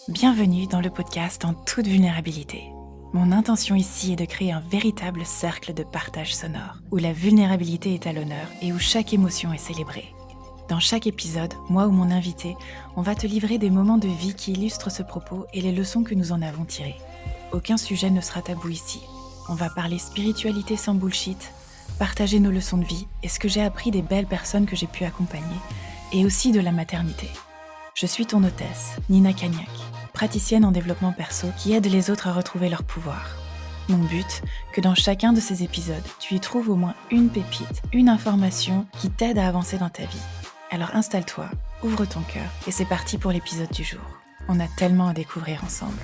Bienvenue dans le podcast En toute vulnérabilité. Mon intention ici est de créer un véritable cercle de partage sonore, où la vulnérabilité est à l'honneur et où chaque émotion est célébrée. Dans chaque épisode, moi ou mon invité, on va te livrer des moments de vie qui illustrent ce propos et les leçons que nous en avons tirées. Aucun sujet ne sera tabou ici. On va parler spiritualité sans bullshit, partager nos leçons de vie et ce que j'ai appris des belles personnes que j'ai pu accompagner, et aussi de la maternité. Je suis ton hôtesse, Nina Cagnac, praticienne en développement perso qui aide les autres à retrouver leur pouvoir. Mon but, que dans chacun de ces épisodes, tu y trouves au moins une pépite, une information qui t'aide à avancer dans ta vie. Alors installe-toi, ouvre ton cœur et c'est parti pour l'épisode du jour. On a tellement à découvrir ensemble.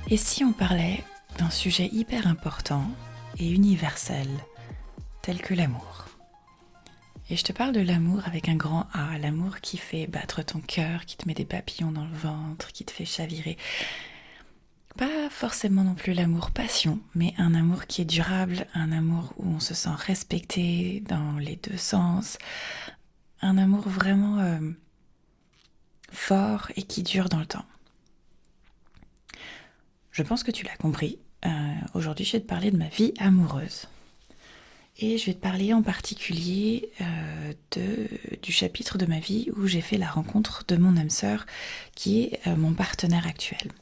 Et si on parlait d'un sujet hyper important et universel, tel que l'amour? Et je te parle de l'amour avec un grand A, l'amour qui fait battre ton cœur, qui te met des papillons dans le ventre, qui te fait chavirer. Pas forcément non plus l'amour passion, mais un amour qui est durable, un amour où on se sent respecté dans les deux sens, un amour vraiment fort et qui dure dans le temps. Je pense que tu l'as compris. Aujourd'hui, je vais te parler de ma vie amoureuse. Et je vais te parler en particulier du chapitre de ma vie où j'ai fait la rencontre de mon âme sœur qui est mon partenaire actuel.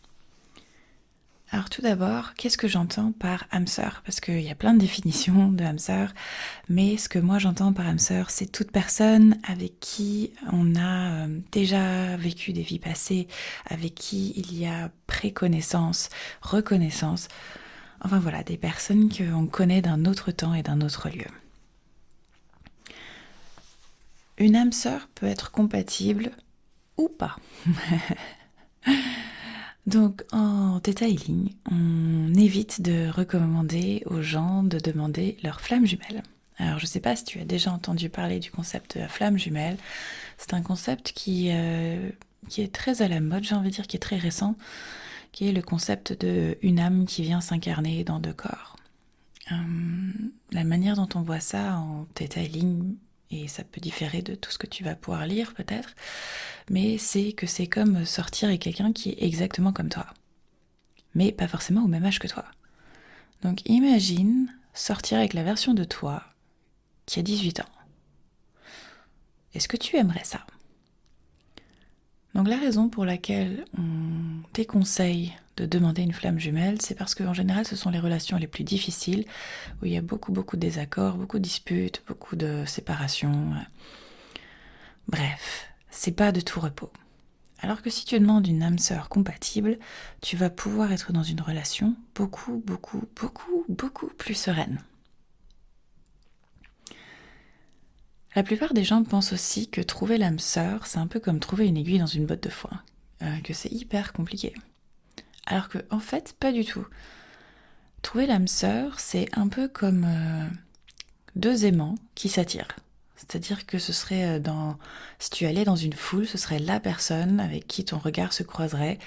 Alors tout d'abord, qu'est-ce que j'entends par âme sœur? Parce qu'il y a plein de définitions de âme sœur, mais ce que moi j'entends par âme sœur, c'est toute personne avec qui on a déjà vécu des vies passées, avec qui il y a préconnaissance, reconnaissance. Enfin voilà, des personnes qu'on connaît d'un autre temps et d'un autre lieu. Une âme sœur peut être compatible ou pas. Donc en detailing, on évite de recommander aux gens de demander leur flamme jumelle. Alors je ne sais pas si tu as déjà entendu parler du concept de la flamme jumelle. C'est un concept qui est très à la mode, j'ai envie de dire, qui est très récent, qui est le concept de une âme qui vient s'incarner dans deux corps. La manière dont on voit ça en detailing, et ça peut différer de tout ce que tu vas pouvoir lire peut-être, mais c'est que c'est comme sortir avec quelqu'un qui est exactement comme toi, mais pas forcément au même âge que toi. Donc imagine sortir avec la version de toi qui a 18 ans. Est-ce que tu aimerais ça? Donc la raison pour laquelle on déconseille de demander une flamme jumelle, c'est parce qu'en général ce sont les relations les plus difficiles, où il y a beaucoup de désaccords, beaucoup de disputes, beaucoup de séparations. Bref, c'est pas de tout repos. Alors que si tu demandes une âme sœur compatible, tu vas pouvoir être dans une relation beaucoup plus sereine. La plupart des gens pensent aussi que trouver l'âme sœur, c'est un peu comme trouver une aiguille dans une botte de foin, que c'est hyper compliqué. Alors que, en fait, pas du tout. Trouver l'âme sœur, c'est un peu comme deux aimants qui s'attirent. C'est-à-dire que ce serait si tu allais dans une foule, ce serait la personne avec qui ton regard se croiserait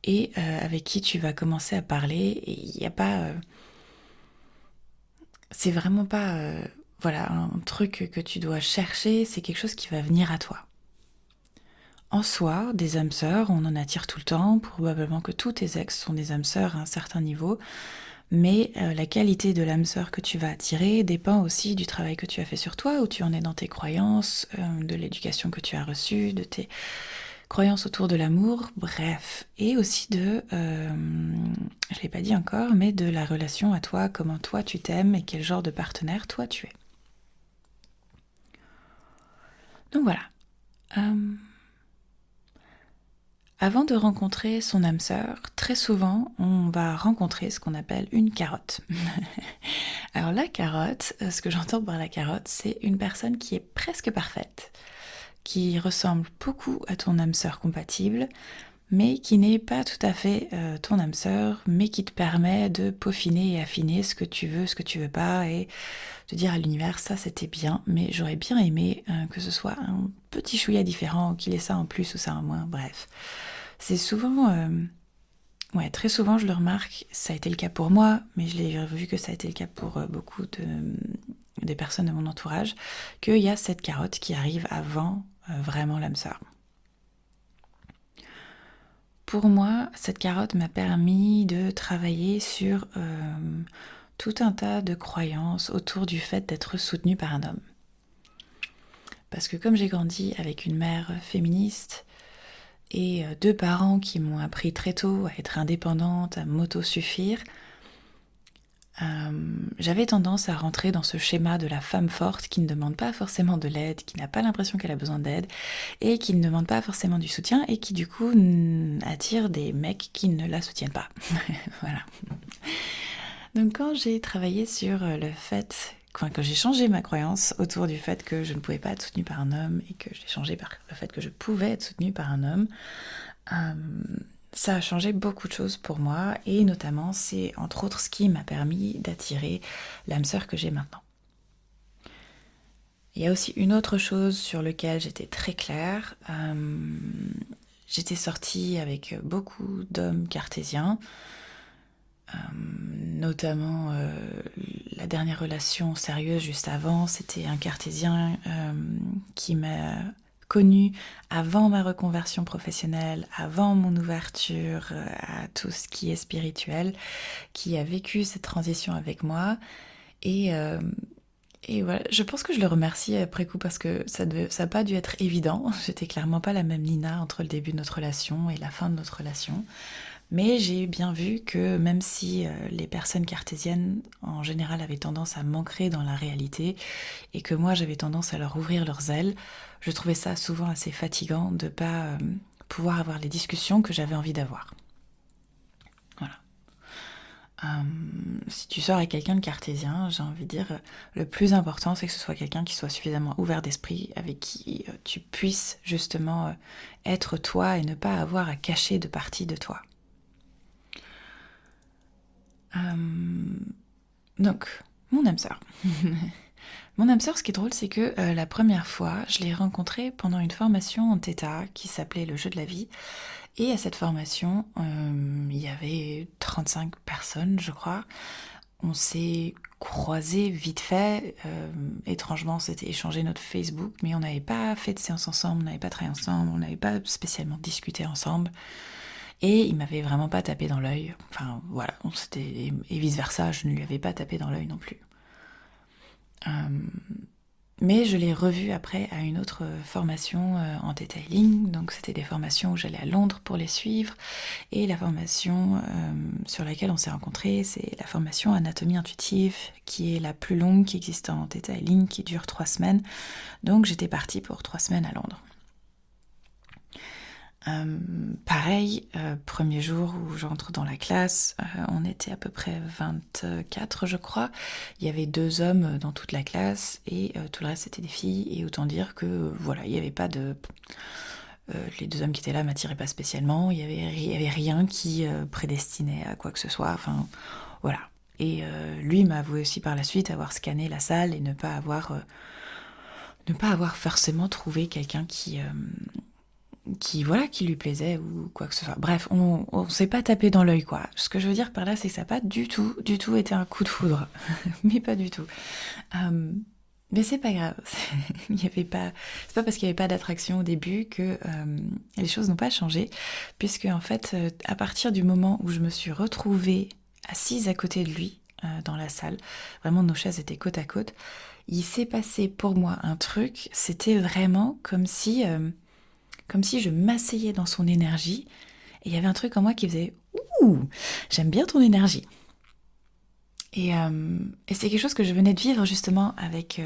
et avec qui tu vas commencer à parler. Et il n'y a pas... c'est vraiment pas... voilà, un truc que tu dois chercher, c'est quelque chose qui va venir à toi. En soi, des âmes sœurs, on en attire tout le temps, probablement que tous tes ex sont des âmes sœurs à un certain niveau, mais la qualité de l'âme sœur que tu vas attirer dépend aussi du travail que tu as fait sur toi, où tu en es dans tes croyances, de l'éducation que tu as reçue, de tes croyances autour de l'amour, bref, et aussi de, je ne l'ai pas dit encore, mais de la relation à toi, comment toi tu t'aimes et quel genre de partenaire toi tu es. Donc voilà. Avant de rencontrer son âme sœur, très souvent, on va rencontrer ce qu'on appelle une carotte. Alors la carotte, ce que j'entends par la carotte, c'est une personne qui est presque parfaite, qui ressemble beaucoup à ton âme sœur compatible, mais qui n'est pas tout à fait ton âme sœur, mais qui te permet de peaufiner et affiner ce que tu veux pas, et de dire à l'univers, ça c'était bien, mais j'aurais bien aimé que ce soit un petit chouïa différent, ou qu'il ait ça en plus ou ça en moins, bref. C'est souvent Ouais, très souvent je le remarque, ça a été le cas pour moi, mais je l'ai vu que ça a été le cas pour beaucoup des personnes de mon entourage, qu'il y a cette carotte qui arrive avant vraiment l'âme sœur. Pour moi, cette carotte m'a permis de travailler sur tout un tas de croyances autour du fait d'être soutenue par un homme. Parce que comme j'ai grandi avec une mère féministe et deux parents qui m'ont appris très tôt à être indépendante, à m'autosuffire, j'avais tendance à rentrer dans ce schéma de la femme forte qui ne demande pas forcément de l'aide, qui n'a pas l'impression qu'elle a besoin d'aide et qui ne demande pas forcément du soutien et qui du coup attire des mecs qui ne la soutiennent pas. Voilà. Donc quand j'ai travaillé sur le fait, quand j'ai changé ma croyance autour du fait que je ne pouvais pas être soutenue par un homme et que j'ai changé par le fait que je pouvais être soutenue par un homme, ça a changé beaucoup de choses pour moi et notamment c'est entre autres ce qui m'a permis d'attirer l'âme sœur que j'ai maintenant. Il y a aussi une autre chose sur laquelle j'étais très claire. J'étais sortie avec beaucoup d'hommes cartésiens, notamment la dernière relation sérieuse juste avant, c'était un cartésien qui m'a connue avant ma reconversion professionnelle, avant mon ouverture à tout ce qui est spirituel, qui a vécu cette transition avec moi. Et, euh, et voilà, je pense que je le remercie après coup parce que ça n'a pas dû être évident. J'étais clairement pas la même Nina entre le début de notre relation et la fin de notre relation. Mais j'ai bien vu que même si les personnes cartésiennes en général avaient tendance à m'ancrer dans la réalité et que moi j'avais tendance à leur ouvrir leurs ailes, je trouvais ça souvent assez fatigant de ne pas pouvoir avoir les discussions que j'avais envie d'avoir. Voilà. Si tu sors avec quelqu'un de cartésien, j'ai envie de dire, le plus important c'est que ce soit quelqu'un qui soit suffisamment ouvert d'esprit, avec qui tu puisses justement être toi et ne pas avoir à cacher de partie de toi. Donc, mon âme sœur. Mon âme sœur, ce qui est drôle, c'est que la première fois, je l'ai rencontrée pendant une formation en Theta qui s'appelait le jeu de la vie. Et à cette formation, il y avait 35 personnes, je crois. On s'est croisés vite fait. Étrangement, on s'était échangé notre Facebook, mais on n'avait pas fait de séance ensemble, on n'avait pas travaillé ensemble, on n'avait pas spécialement discuté ensemble. Et il m'avait vraiment pas tapé dans l'œil. Enfin, voilà, et vice-versa, je ne lui avais pas tapé dans l'œil non plus. Mais je l'ai revu après à une autre formation en detailing. Donc c'était des formations où j'allais à Londres pour les suivre. Et la formation sur laquelle on s'est rencontrés, c'est la formation Anatomie intuitive, qui est la plus longue qui existe en detailing, qui dure 3 semaines. Donc j'étais partie pour 3 semaines à Londres. Pareil, premier jour où j'entre dans la classe, on était à peu près 24 je crois, il y avait 2 hommes dans toute la classe et tout le reste c'était des filles et autant dire que voilà, il n'y avait pas de... les 2 hommes qui étaient là m'attiraient pas spécialement, il y avait rien qui prédestinait à quoi que ce soit, enfin voilà. Et lui m'a avoué aussi par la suite avoir scanné la salle et ne pas avoir forcément trouvé quelqu'un qui lui plaisait ou quoi que ce soit. Bref, on s'est pas tapé dans l'œil, quoi. Ce que je veux dire par là, c'est que ça n'a pas du tout été un coup de foudre. Mais pas du tout. Mais c'est pas grave. C'est pas parce qu'il n'y avait pas d'attraction au début que les choses n'ont pas changé. Puisque, en fait, à partir du moment où je me suis retrouvée assise à côté de lui, dans la salle, vraiment nos chaises étaient côte à côte, il s'est passé pour moi un truc, c'était vraiment comme si je m'asseyais dans son énergie et il y avait un truc en moi qui faisait « Ouh, j'aime bien ton énergie ». Et c'est quelque chose que je venais de vivre justement avec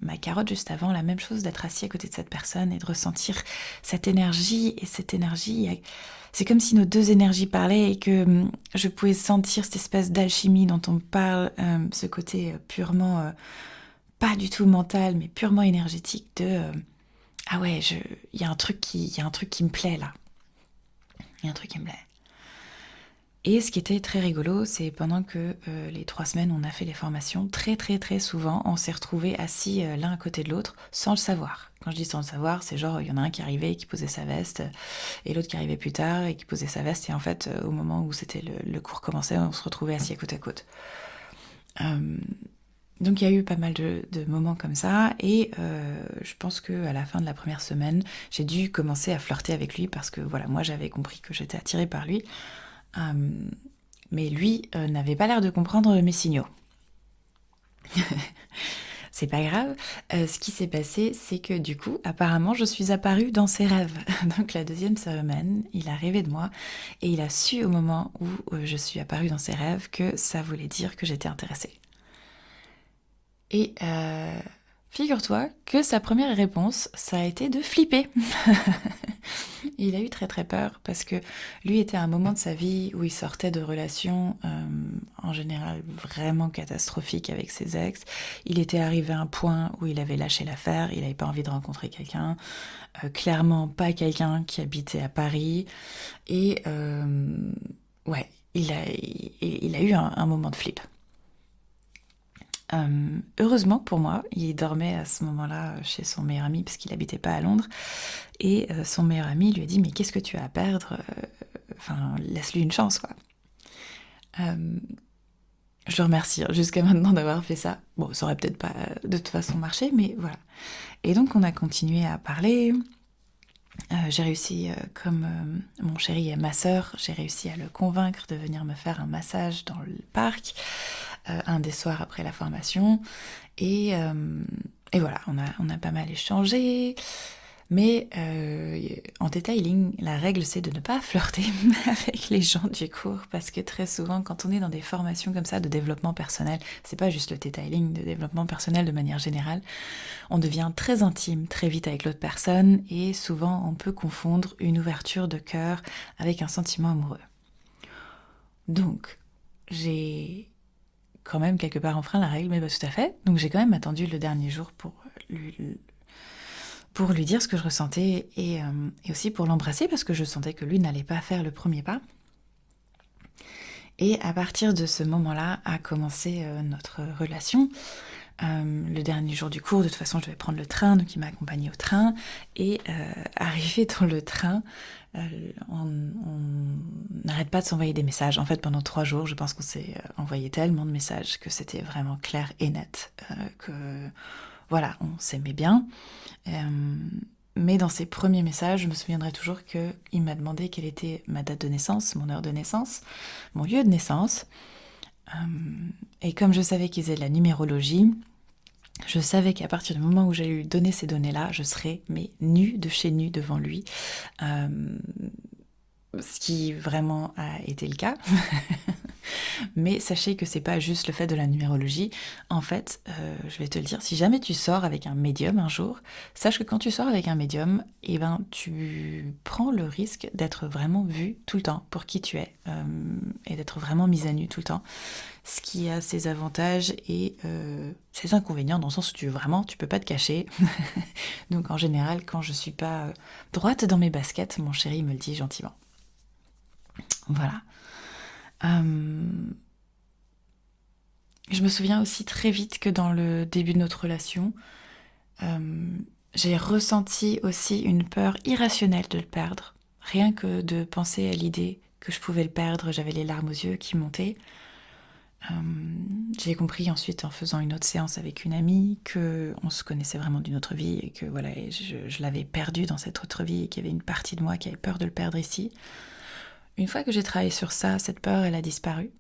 ma carotte juste avant, la même chose d'être assis à côté de cette personne et de ressentir cette énergie. Et cette énergie, c'est comme si nos 2 énergies parlaient et que je pouvais sentir cette espèce d'alchimie dont on parle, ce côté purement, pas du tout mental, mais purement énergétique de... ah ouais, il y a un truc qui me plaît là. Il y a un truc qui me plaît. Et ce qui était très rigolo, c'est pendant que les 3 semaines, on a fait les formations, très très très souvent, on s'est retrouvés assis l'un à côté de l'autre sans le savoir. Quand je dis sans le savoir, c'est genre, il y en a un qui arrivait et qui posait sa veste, et l'autre qui arrivait plus tard et qui posait sa veste, et en fait, au moment où c'était le cours commençait, on se retrouvait assis côte à côte. Euh, donc il y a eu pas mal de moments comme ça, et je pense qu'à la fin de la première semaine, j'ai dû commencer à flirter avec lui parce que voilà, moi j'avais compris que j'étais attirée par lui. Euh, mais lui n'avait pas l'air de comprendre mes signaux. C'est pas grave. Ce qui s'est passé, c'est que du coup, apparemment, je suis apparue dans ses rêves. Donc la deuxième semaine, il a rêvé de moi et il a su au moment où je suis apparue dans ses rêves que ça voulait dire que j'étais intéressée. Et figure-toi que sa première réponse, ça a été de flipper. Il a eu très très peur parce que lui était à un moment de sa vie où il sortait de relations en général vraiment catastrophiques avec ses ex. Il était arrivé à un point où il avait lâché l'affaire, il n'avait pas envie de rencontrer quelqu'un, clairement pas quelqu'un qui habitait à Paris. Et ouais, il a eu un moment de flip. Heureusement pour moi, il dormait à ce moment-là chez son meilleur ami parce qu'il habitait pas à Londres. Et son meilleur ami lui a dit mais qu'est-ce que tu as à perdre? Enfin, laisse-lui une chance quoi. Euh, je le remercie jusqu'à maintenant d'avoir fait ça. Bon, ça aurait peut-être pas de toute façon marché, mais voilà. Et donc on a continué à parler. J'ai réussi, comme mon chéri est masseur, j'ai réussi à le convaincre de venir me faire un massage dans le parc, un des soirs après la formation. Et, euh, et voilà, on a pas mal échangé. Mais en detailing, la règle c'est de ne pas flirter avec les gens du cours parce que très souvent, quand on est dans des formations comme ça de développement personnel, c'est pas juste le detailing, de développement personnel de manière générale, on devient très intime très vite avec l'autre personne et souvent on peut confondre une ouverture de cœur avec un sentiment amoureux. Donc, j'ai quand même quelque part enfreint la règle, mais pas tout à fait. Donc j'ai quand même attendu le dernier jour pour lui dire ce que je ressentais et aussi pour l'embrasser parce que je sentais que lui n'allait pas faire le premier pas. Et à partir de ce moment-là a commencé notre relation. Le dernier jour du cours, de toute façon, je devais prendre le train, donc il m'a accompagnée au train. Et arrivé dans le train, on n'arrête pas de s'envoyer des messages. En fait, pendant 3 jours, je pense qu'on s'est envoyé tellement de messages que c'était vraiment clair et net, que voilà, on s'aimait bien. Euh, mais dans ses premiers messages, je me souviendrai toujours qu'il m'a demandé quelle était ma date de naissance, mon heure de naissance, mon lieu de naissance. Euh, et comme je savais qu'il faisait de la numérologie, je savais qu'à partir du moment où j'allais lui donner ces données-là, je serais mais nue de chez nue devant lui. Euh, Ce qui vraiment a été le cas. Mais sachez que c'est pas juste le fait de la numérologie. En fait, je vais te le dire, si jamais tu sors avec un médium un jour, sache que quand tu sors avec un médium, eh ben, tu prends le risque d'être vraiment vu tout le temps pour qui tu es et d'être vraiment mise à nu tout le temps. Ce qui a ses avantages et ses inconvénients dans le sens où tu peux pas te cacher. Donc en général, quand je suis pas droite dans mes baskets, mon chéri me le dit gentiment. Voilà. Euh, Je me souviens aussi très vite que dans le début de notre relation, euh, j'ai ressenti aussi une peur irrationnelle de le perdre. Rien que de penser à l'idée que je pouvais le perdre, j'avais les larmes aux yeux qui montaient. Euh, j'ai compris ensuite en faisant une autre séance avec une amie que on se connaissait vraiment d'une autre vie et que voilà, je l'avais perdu dans cette autre vie et qu'il y avait une partie de moi qui avait peur de le perdre ici. Une fois que j'ai travaillé sur ça, cette peur, elle a disparu.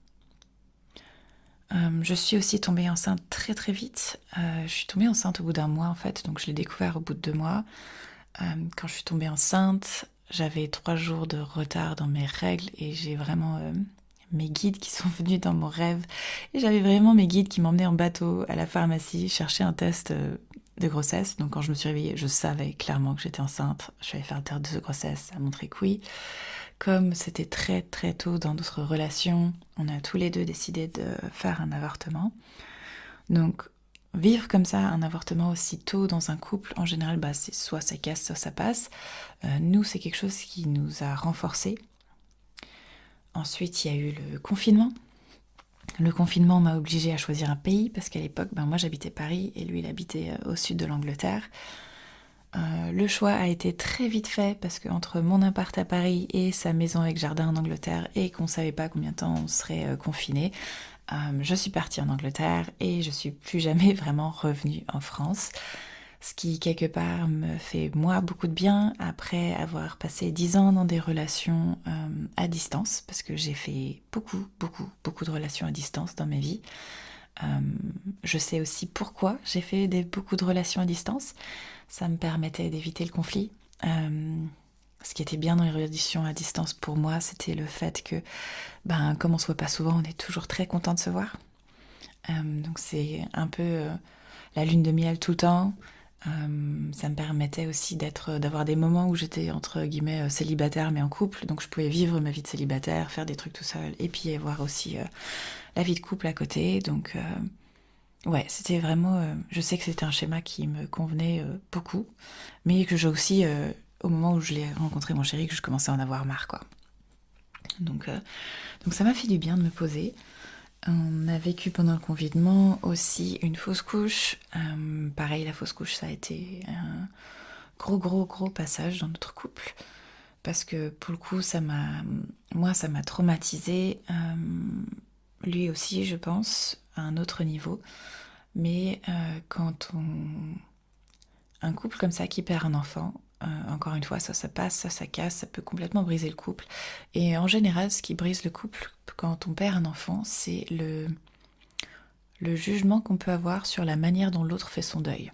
Je suis aussi tombée enceinte très très vite. Je suis tombée enceinte au bout d'un mois en fait, donc je l'ai découvert au bout de 2 mois. Quand je suis tombée enceinte, j'avais 3 jours de retard dans mes règles et j'ai vraiment mes guides qui sont venus dans mon rêve. Et j'avais vraiment mes guides qui m'emmenaient en bateau à la pharmacie chercher un test de grossesse. Donc quand je me suis réveillée, je savais clairement que j'étais enceinte. Je suis allée faire un test de grossesse, ça a montré que oui. Comme c'était très très tôt dans notre relation, on a tous les deux décidé de faire un avortement. Donc, vivre comme ça un avortement aussi tôt dans un couple, en général, bah, c'est soit ça casse, soit ça passe. Nous, c'est quelque chose qui nous a renforcés. Ensuite, il y a eu le confinement. Le confinement m'a obligée à choisir un pays parce qu'à l'époque, moi j'habitais Paris et lui il habitait au sud de l'Angleterre. Le choix a été très vite fait parce qu'entre mon appart à Paris et sa maison avec jardin en Angleterre et qu'on savait pas combien de temps on serait confiné, je suis partie en Angleterre et je suis plus jamais vraiment revenue en France. Ce qui quelque part me fait moi beaucoup de bien après avoir passé 10 ans dans des relations à distance, parce que j'ai fait beaucoup de relations à distance dans ma vie. Je sais aussi pourquoi j'ai fait beaucoup de relations à distance. Ça me permettait d'éviter le conflit. Ce qui était bien dans les relations à distance pour moi, c'était le fait que, comme on se voit pas souvent, on est toujours très content de se voir. Donc c'est un peu la lune de miel tout le temps. Ça me permettait aussi d'avoir des moments où j'étais entre guillemets célibataire mais en couple, donc je pouvais vivre ma vie de célibataire, faire des trucs tout seul, et puis avoir aussi la vie de couple à côté. Donc ouais, c'était vraiment. Je sais que c'était un schéma qui me convenait beaucoup, mais que j'ai aussi au moment où je l'ai rencontré mon chéri, que je commençais à en avoir marre quoi. Donc ça m'a fait du bien de me poser. On a vécu pendant le confinement aussi une fausse couche. Pareil, la fausse couche, ça a été un gros passage dans notre couple. Parce que pour le coup, moi, ça m'a traumatisée. Lui aussi, je pense, à un autre niveau. Mais un couple comme ça qui perd un enfant, encore une fois, ça passe, ça casse, ça peut complètement briser le couple. Et en général, ce qui brise le couple quand on perd un enfant, c'est le jugement qu'on peut avoir sur la manière dont l'autre fait son deuil.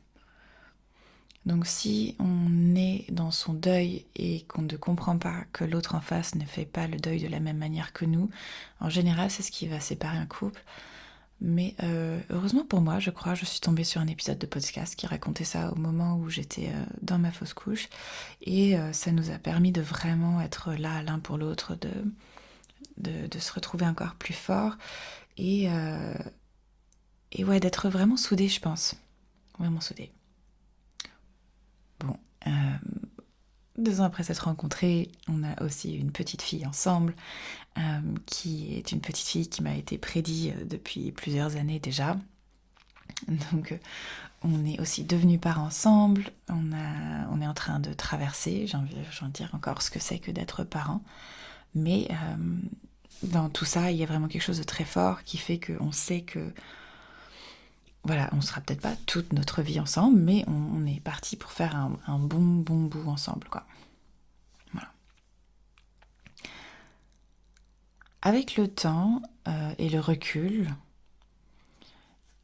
Donc si on est dans son deuil et qu'on ne comprend pas que l'autre en face ne fait pas le deuil de la même manière que nous, en général, c'est ce qui va séparer un couple. Mais heureusement pour moi, je crois, je suis tombée sur un épisode de podcast qui racontait ça au moment où j'étais dans ma fausse couche. Et ça nous a permis de vraiment être là l'un pour l'autre, de se retrouver encore plus fort. Et ouais, d'être vraiment soudés, je pense. Vraiment soudés. Bon, 2 ans après s'être rencontrés, on a aussi une petite fille ensemble, qui est une petite fille qui m'a été prédite depuis plusieurs années déjà. Donc on est aussi devenus parents ensemble, on est en train de traverser, j'ai envie de dire encore ce que c'est que d'être parent. Mais dans tout ça, il y a vraiment quelque chose de très fort qui fait qu'on sait que voilà, on sera peut-être pas toute notre vie ensemble, mais on est parti pour faire un bon bout ensemble, quoi. Voilà. Avec le temps et le recul,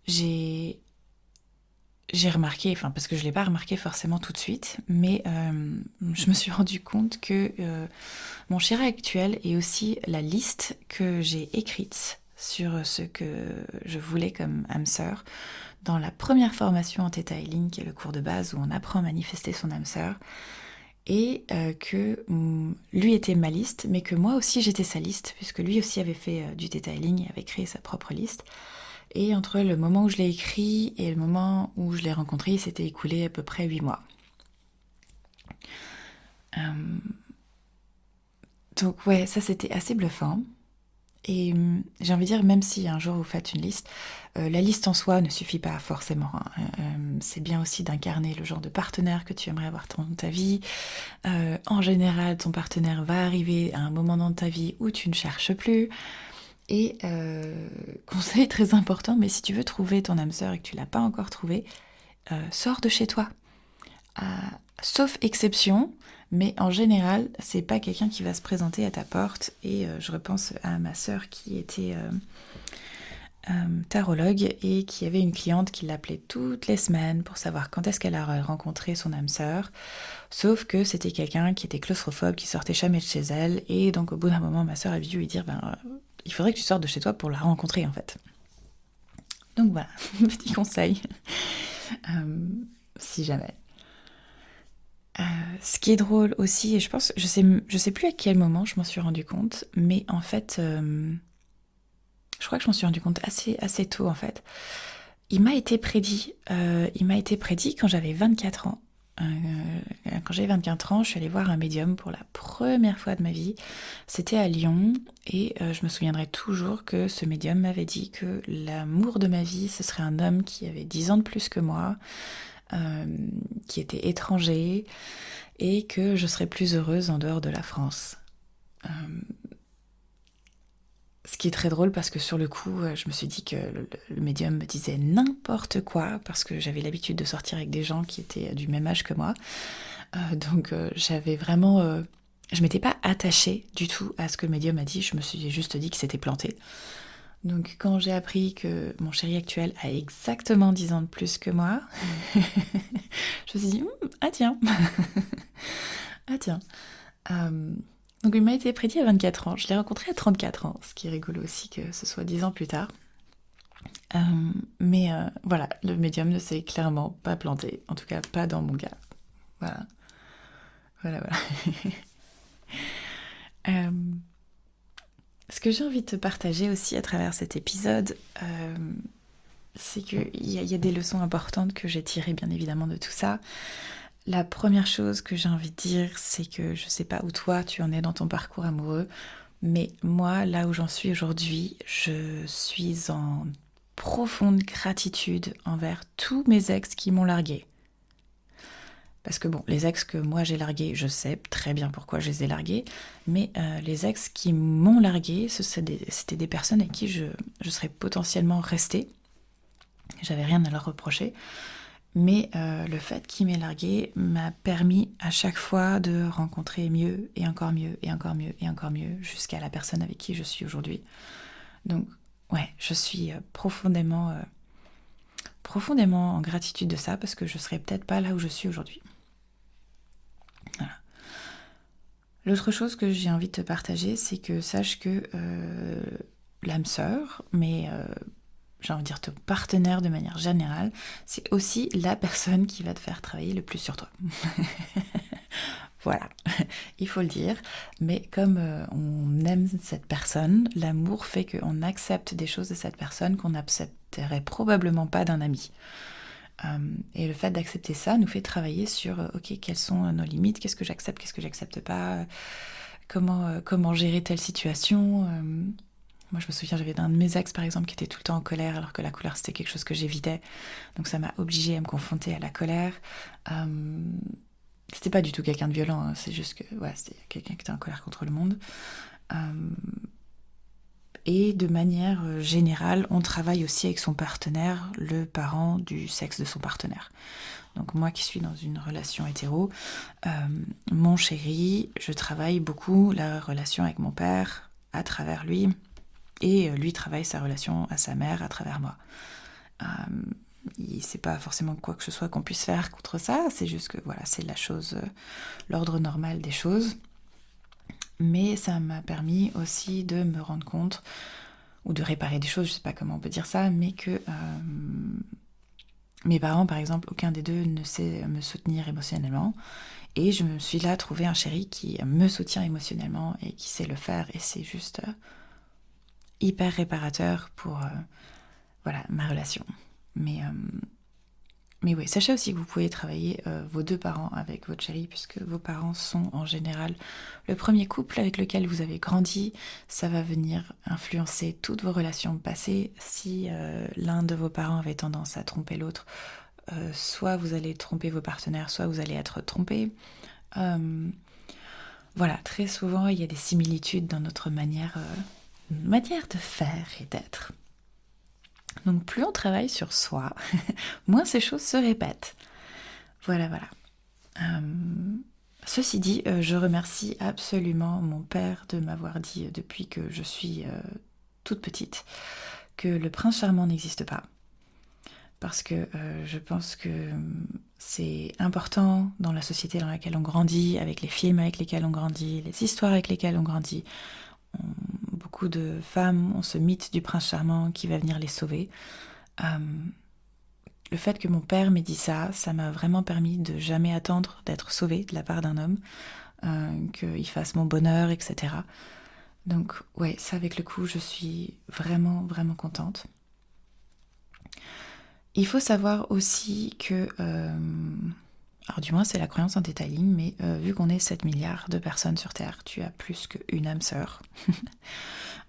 j'ai remarqué, enfin parce que je l'ai pas remarqué forcément tout de suite, mais je me suis rendu compte que mon chéri actuel est aussi la liste que j'ai écrite sur ce que je voulais comme âme sœur dans la première formation en Theta Healing, qui est le cours de base où on apprend à manifester son âme sœur, et que lui était ma liste, mais que moi aussi j'étais sa liste, puisque lui aussi avait fait du Theta Healing et avait créé sa propre liste. Et entre le moment où je l'ai écrit et le moment où je l'ai rencontré, il s'était écoulé à peu près 8 mois. Donc ouais, ça c'était assez bluffant. Et j'ai envie de dire, même si un jour vous faites une liste, la liste en soi ne suffit pas forcément. C'est bien aussi d'incarner le genre de partenaire que tu aimerais avoir dans ta vie. En général, ton partenaire va arriver à un moment dans ta vie où tu ne cherches plus. Et conseil très important, mais si tu veux trouver ton âme sœur et que tu l'as pas encore trouvé, sors de chez toi. Sauf exception, mais en général, c'est pas quelqu'un qui va se présenter à ta porte. Et je repense à ma sœur qui était tarologue et qui avait une cliente qui l'appelait toutes les semaines pour savoir quand est-ce qu'elle aurait rencontré son âme sœur. Sauf que c'était quelqu'un qui était claustrophobe, qui sortait jamais de chez elle. Et donc au bout d'un moment, ma sœur a dû lui dire il faudrait que tu sortes de chez toi pour la rencontrer en fait. Donc voilà, petit conseil. Si jamais. Ce qui est drôle aussi, et je pense, je sais plus à quel moment je m'en suis rendu compte, mais en fait, je crois que je m'en suis rendu compte assez tôt en fait. Il m'a été prédit quand j'avais 24 ans. Quand j'avais 24 ans, je suis allée voir un médium pour la première fois de ma vie. C'était à Lyon et je me souviendrai toujours que ce médium m'avait dit que l'amour de ma vie, ce serait un homme qui avait 10 ans de plus que moi, euh, qui était étranger et que je serais plus heureuse en dehors de la France. Euh, Ce qui est très drôle parce que sur le coup, je me suis dit que le médium me disait n'importe quoi parce que j'avais l'habitude de sortir avec des gens qui étaient du même âge que moi. Donc j'avais vraiment... je m'étais pas attachée du tout à ce que le médium a dit, je me suis juste dit que c'était planté. Donc quand j'ai appris que mon chéri actuel a exactement 10 ans de plus que moi, je me suis dit, ah tiens, ah tiens. Euh, donc il m'a été prédit à 24 ans, je l'ai rencontré à 34 ans, ce qui est rigolo aussi que ce soit 10 ans plus tard. Euh, mais voilà, le médium ne s'est clairement pas planté, en tout cas pas dans mon cas. Voilà, voilà, voilà. Euh, Ce que j'ai envie de te partager aussi à travers cet épisode, c'est qu'il y a des leçons importantes que j'ai tirées bien évidemment de tout ça. La première chose que j'ai envie de dire, c'est que je sais pas où toi tu en es dans ton parcours amoureux, mais moi, là où j'en suis aujourd'hui, je suis en profonde gratitude envers tous mes ex qui m'ont larguée. Parce que bon, les ex que moi j'ai largués, je sais très bien pourquoi je les ai largués, mais les ex qui m'ont largué, c'était des personnes avec qui je serais potentiellement restée. J'avais rien à leur reprocher. Mais le fait qu'ils m'aient largué m'a permis à chaque fois de rencontrer mieux et encore mieux et encore mieux et encore mieux jusqu'à la personne avec qui je suis aujourd'hui. Donc ouais, je suis profondément en gratitude de ça parce que je serais peut-être pas là où je suis aujourd'hui. Voilà. L'autre chose que j'ai envie de te partager, c'est que sache que l'âme sœur, mais j'ai envie de dire ton partenaire de manière générale, c'est aussi la personne qui va te faire travailler le plus sur toi. Voilà, il faut le dire. Mais comme on aime cette personne, l'amour fait qu'on accepte des choses de cette personne qu'on n'accepterait probablement pas d'un ami. Et le fait d'accepter ça nous fait travailler sur, ok, quelles sont nos limites, qu'est-ce que j'accepte pas, comment gérer telle situation. Moi, je me souviens, j'avais un de mes ex, par exemple, qui était tout le temps en colère, alors que la colère, c'était quelque chose que j'évitais. Donc ça m'a obligée à me confronter à la colère. C'était pas du tout quelqu'un de violent, hein, c'est juste que ouais, c'était quelqu'un qui était en colère contre le monde. Et de manière générale, on travaille aussi avec son partenaire, le parent du sexe de son partenaire. Donc moi qui suis dans une relation hétéro, mon chéri, je travaille beaucoup la relation avec mon père à travers lui, et lui travaille sa relation à sa mère à travers moi. C'est pas forcément quoi que ce soit qu'on puisse faire contre ça, c'est juste que voilà, c'est la chose, l'ordre normal des choses. Mais ça m'a permis aussi de me rendre compte, ou de réparer des choses, je sais pas comment on peut dire ça, mais que mes parents, par exemple, aucun des deux ne sait me soutenir émotionnellement. Et je me suis là trouvé un chéri qui me soutient émotionnellement et qui sait le faire. Et c'est juste hyper réparateur pour voilà, ma relation. Mais oui, sachez aussi que vous pouvez travailler vos deux parents avec votre chéri, puisque vos parents sont en général le premier couple avec lequel vous avez grandi. Ça va venir influencer toutes vos relations passées. Si l'un de vos parents avait tendance à tromper l'autre, soit vous allez tromper vos partenaires, soit vous allez être trompé. Voilà, très souvent, il y a des similitudes dans notre manière de faire et d'être. Donc plus on travaille sur soi, moins ces choses se répètent. Voilà, voilà. Ceci dit, je remercie absolument mon père de m'avoir dit depuis que je suis toute petite que le prince charmant n'existe pas. Parce que je pense que c'est important dans la société dans laquelle on grandit, avec les films avec lesquels on grandit, les histoires avec lesquelles on grandit. Beaucoup de femmes ont ce mythe du prince charmant qui va venir les sauver. Le fait que mon père m'ait dit ça, ça m'a vraiment permis de jamais attendre d'être sauvée de la part d'un homme, qu'il fasse mon bonheur, etc. Donc ouais, ça avec le coup, je suis vraiment, vraiment contente. Il faut savoir aussi que Alors du moins c'est la croyance en detailing, mais vu qu'on est 7 milliards de personnes sur Terre, tu as plus qu'une âme sœur.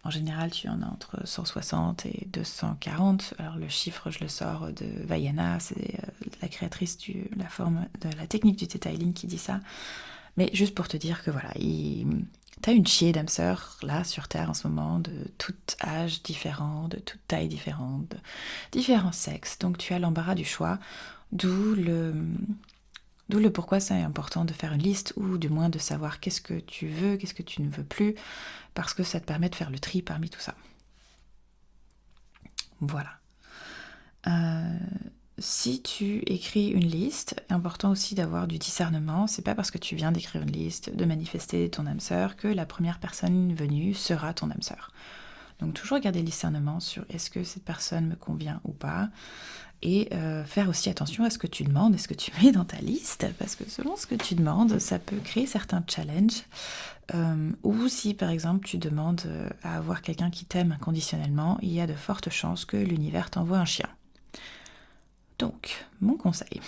En général, tu en as entre 160 et 240. Alors le chiffre, je le sors de Vaiana, c'est la créatrice de la technique du detailing qui dit ça. Mais juste pour te dire que voilà, t'as une chier d'âmes sœurs là sur Terre en ce moment, de tout âge différent, de toute taille différente, de différents sexes. Donc tu as l'embarras du choix, d'où le pourquoi c'est important de faire une liste, ou du moins de savoir qu'est-ce que tu veux, qu'est-ce que tu ne veux plus, parce que ça te permet de faire le tri parmi tout ça. Voilà. Si tu écris une liste, important aussi d'avoir du discernement. C'est pas parce que tu viens d'écrire une liste, de manifester ton âme sœur, que la première personne venue sera ton âme sœur. Donc toujours garder le discernement sur est-ce que cette personne me convient ou pas. Et faire aussi attention à ce que tu demandes et ce que tu mets dans ta liste, parce que selon ce que tu demandes, ça peut créer certains challenges. Ou si par exemple tu demandes à avoir quelqu'un qui t'aime inconditionnellement, il y a de fortes chances que l'univers t'envoie un chien. Donc, mon conseil,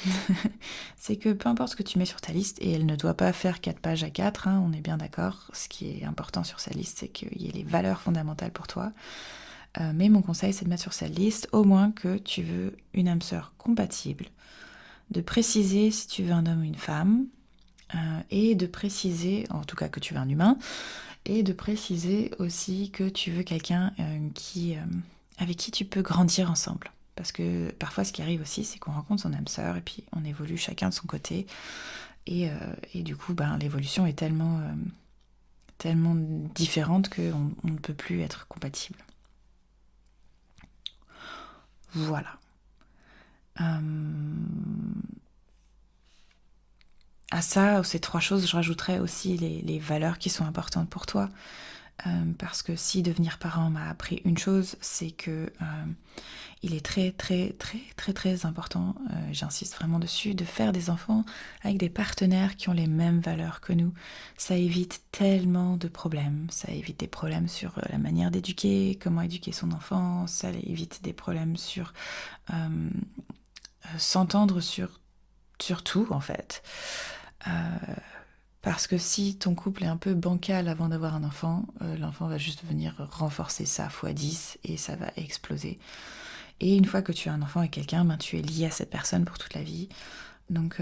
c'est que peu importe ce que tu mets sur ta liste, et elle ne doit pas faire 4 pages à 4, hein, on est bien d'accord, ce qui est important sur sa liste, c'est qu'il y ait les valeurs fondamentales pour toi. Mais mon conseil, c'est de mettre sur cette liste au moins que tu veux une âme sœur compatible, de préciser si tu veux un homme ou une femme, et de préciser, en tout cas que tu veux un humain, et de préciser aussi que tu veux quelqu'un avec qui tu peux grandir ensemble. Parce que parfois, ce qui arrive aussi, c'est qu'on rencontre son âme sœur et puis on évolue chacun de son côté. Et du coup, l'évolution est tellement différente qu'on ne peut plus être compatible. Voilà. À ça, aux ces 3 choses, je rajouterais aussi les valeurs qui sont importantes pour toi. Parce que si devenir parent m'a appris une chose, c'est que il est très très très très très important, j'insiste vraiment dessus, de faire des enfants avec des partenaires qui ont les mêmes valeurs que nous. Ça évite tellement de problèmes. Ça évite des problèmes sur la manière d'éduquer, comment éduquer son enfant. Ça évite des problèmes sur s'entendre sur tout en fait. Parce que si ton couple est un peu bancal avant d'avoir un enfant, l'enfant va juste venir renforcer ça x10 et ça va exploser. Et une fois que tu as un enfant avec quelqu'un, tu es lié à cette personne pour toute la vie. Donc,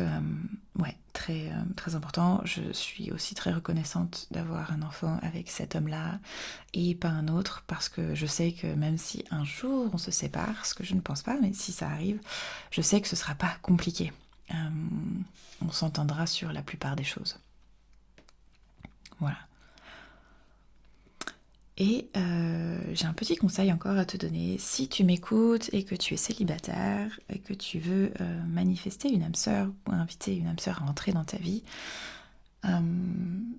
ouais, très, très important. Je suis aussi très reconnaissante d'avoir un enfant avec cet homme-là et pas un autre, parce que je sais que même si un jour on se sépare, ce que je ne pense pas, mais si ça arrive, je sais que ce sera pas compliqué. On s'entendra sur la plupart des choses. Voilà. Et j'ai un petit conseil encore à te donner. Si tu m'écoutes et que tu es célibataire et que tu veux manifester une âme sœur ou inviter une âme sœur à entrer dans ta vie,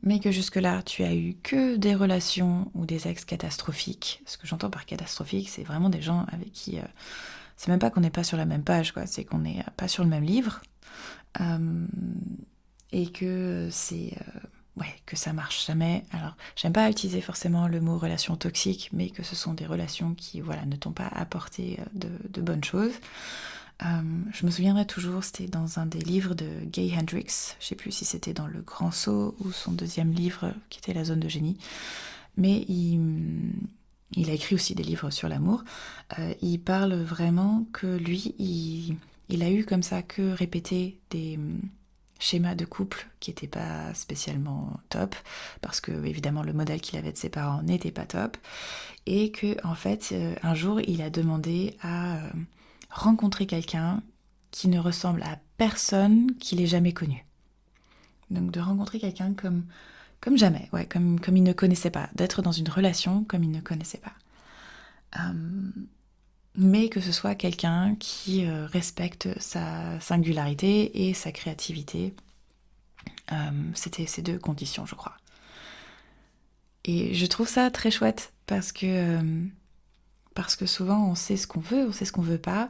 mais que jusque-là tu as eu que des relations ou des ex catastrophiques. Ce que j'entends par catastrophique, c'est vraiment des gens avec qui c'est même pas qu'on n'est pas sur la même page, quoi. C'est qu'on n'est pas sur le même livre, et que c'est que ça marche jamais. Alors, j'aime pas utiliser forcément le mot relation toxique, mais que ce sont des relations qui, ne t'ont pas apporté de bonnes choses. Je me souviendrai toujours, c'était dans un des livres de Gay Hendricks, je sais plus si c'était dans Le Grand Saut ou son deuxième livre qui était La Zone de Génie, mais il a écrit aussi des livres sur l'amour. Il parle vraiment que lui, il a eu comme ça que répéter des schéma de couple qui n'était pas spécialement top, parce que évidemment le modèle qu'il avait de ses parents n'était pas top, et que en fait un jour il a demandé à rencontrer quelqu'un qui ne ressemble à personne qu'il ait jamais connu. Donc de rencontrer quelqu'un comme jamais, comme il ne connaissait pas, d'être dans une relation comme il ne connaissait pas. Mais que ce soit quelqu'un qui respecte sa singularité et sa créativité. C'était ces 2 conditions, je crois. Et je trouve ça très chouette parce que souvent on sait ce qu'on veut, on sait ce qu'on veut pas,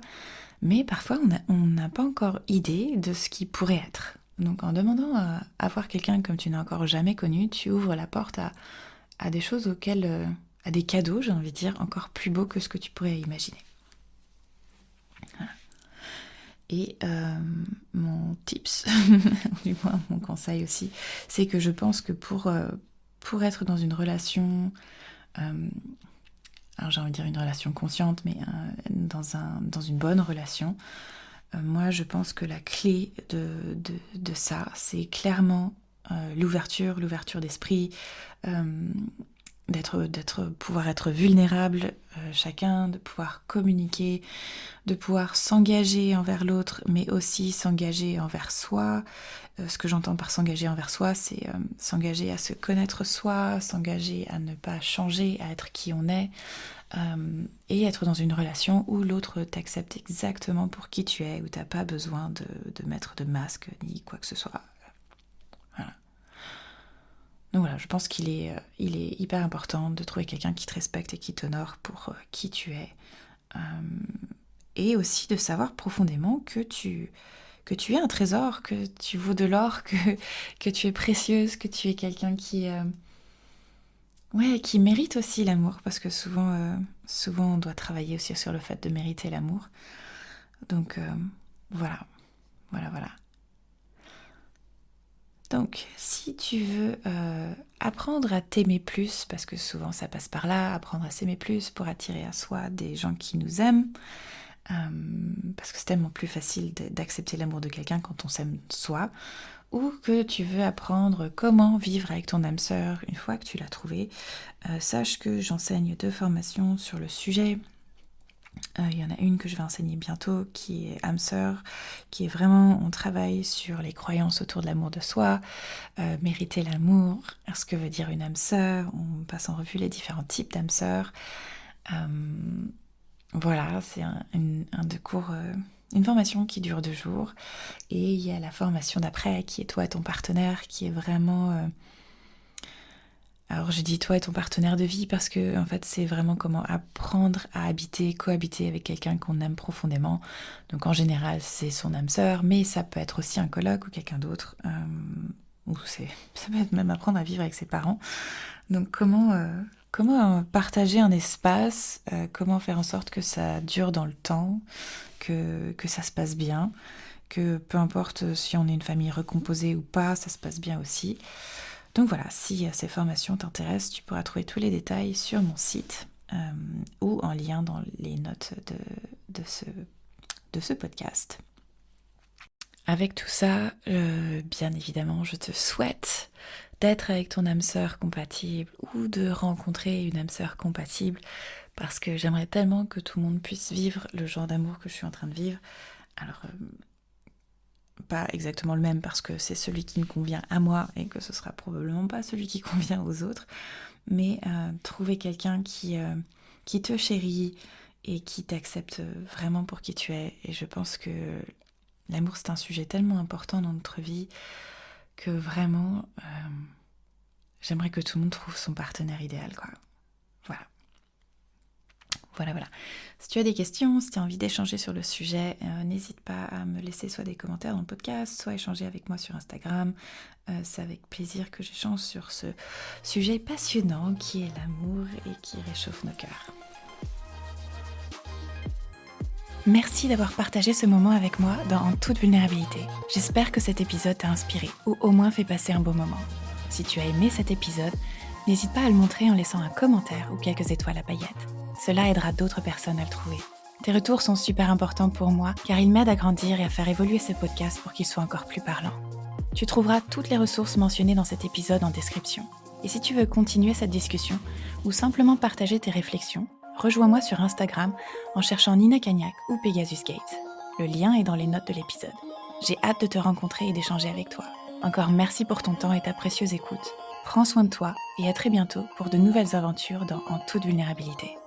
mais parfois on n'a pas encore idée de ce qui pourrait être. Donc en demandant à voir quelqu'un comme tu n'as encore jamais connu, tu ouvres la porte à des choses à des cadeaux, j'ai envie de dire, encore plus beaux que ce que tu pourrais imaginer. Voilà. Et mon tips, du moins mon conseil aussi, c'est que je pense que pour être dans une relation, alors j'ai envie de dire une relation consciente, mais dans une bonne relation, moi je pense que la clé de ça, c'est clairement l'ouverture d'esprit, euh, pouvoir être vulnérable chacun, de pouvoir communiquer, de pouvoir s'engager envers l'autre, mais aussi s'engager envers soi. Ce que j'entends par s'engager envers soi, c'est s'engager à se connaître soi, s'engager à ne pas changer, à être qui on est, et être dans une relation où l'autre t'accepte exactement pour qui tu es, où t'as pas besoin de mettre de masque ni quoi que ce soit. Voilà. Donc voilà, je pense il est hyper important de trouver quelqu'un qui te respecte et qui t'honore pour qui tu es. Euh, et aussi de savoir profondément que tu es un trésor, que tu vaux de l'or, que tu es précieuse, que tu es quelqu'un ouais, qui mérite aussi l'amour, parce que souvent on doit travailler aussi sur le fait de mériter l'amour. Donc voilà, voilà. Donc si tu veux apprendre à t'aimer plus, parce que souvent ça passe par là, apprendre à s'aimer plus pour attirer à soi des gens qui nous aiment, parce que c'est tellement plus facile d'accepter l'amour de quelqu'un quand on s'aime soi, ou que tu veux apprendre comment vivre avec ton âme sœur une fois que tu l'as trouvée, sache que j'enseigne 2 formations sur le sujet. Il y en a une que je vais enseigner bientôt qui est âme sœur, qui est vraiment, on travaille sur les croyances autour de l'amour de soi, mériter l'amour, ce que veut dire une âme sœur, on passe en revue les différents types d'âme sœur. Voilà, c'est un de cours, une formation qui dure 2 jours. Et il y a la formation d'après qui est toi et ton partenaire, qui est vraiment... Alors je dis toi et ton partenaire de vie parce que en fait c'est vraiment comment apprendre à habiter, cohabiter avec quelqu'un qu'on aime profondément. Donc en général c'est son âme sœur, mais ça peut être aussi un coloc ou quelqu'un d'autre. Ça peut être même apprendre à vivre avec ses parents. Donc comment partager un espace, comment faire en sorte que ça dure dans le temps, que ça se passe bien, que peu importe si on est une famille recomposée ou pas, ça se passe bien aussi. Donc voilà, si ces formations t'intéressent, tu pourras trouver tous les détails sur mon site ou en lien dans les notes de ce podcast. Avec tout ça, bien évidemment, je te souhaite d'être avec ton âme sœur compatible ou de rencontrer une âme sœur compatible parce que j'aimerais tellement que tout le monde puisse vivre le genre d'amour que je suis en train de vivre. Alors, pas exactement le même parce que c'est celui qui me convient à moi et que ce sera probablement pas celui qui convient aux autres, mais trouver quelqu'un qui te chérit et qui t'accepte vraiment pour qui tu es. Et je pense que l'amour c'est un sujet tellement important dans notre vie que vraiment j'aimerais que tout le monde trouve son partenaire idéal, quoi. Voilà. Voilà. Si tu as des questions, si tu as envie d'échanger sur le sujet, n'hésite pas à me laisser soit des commentaires dans le podcast, soit échanger avec moi sur Instagram. C'est avec plaisir que j'échange sur ce sujet passionnant qui est l'amour et qui réchauffe nos cœurs. Merci d'avoir partagé ce moment avec moi En toute vulnérabilité. J'espère que cet épisode t'a inspiré ou au moins fait passer un beau moment. Si tu as aimé cet épisode, n'hésite pas à le montrer en laissant un commentaire ou quelques étoiles à paillettes. Cela aidera d'autres personnes à le trouver. Tes retours sont super importants pour moi car ils m'aident à grandir et à faire évoluer ce podcast pour qu'il soit encore plus parlant. Tu trouveras toutes les ressources mentionnées dans cet épisode en description. Et si tu veux continuer cette discussion ou simplement partager tes réflexions, rejoins-moi sur Instagram en cherchant Nina Cagnac ou Pegasus Gate. Le lien est dans les notes de l'épisode. J'ai hâte de te rencontrer et d'échanger avec toi. Encore merci pour ton temps et ta précieuse écoute. Prends soin de toi et à très bientôt pour de nouvelles aventures En toute vulnérabilité.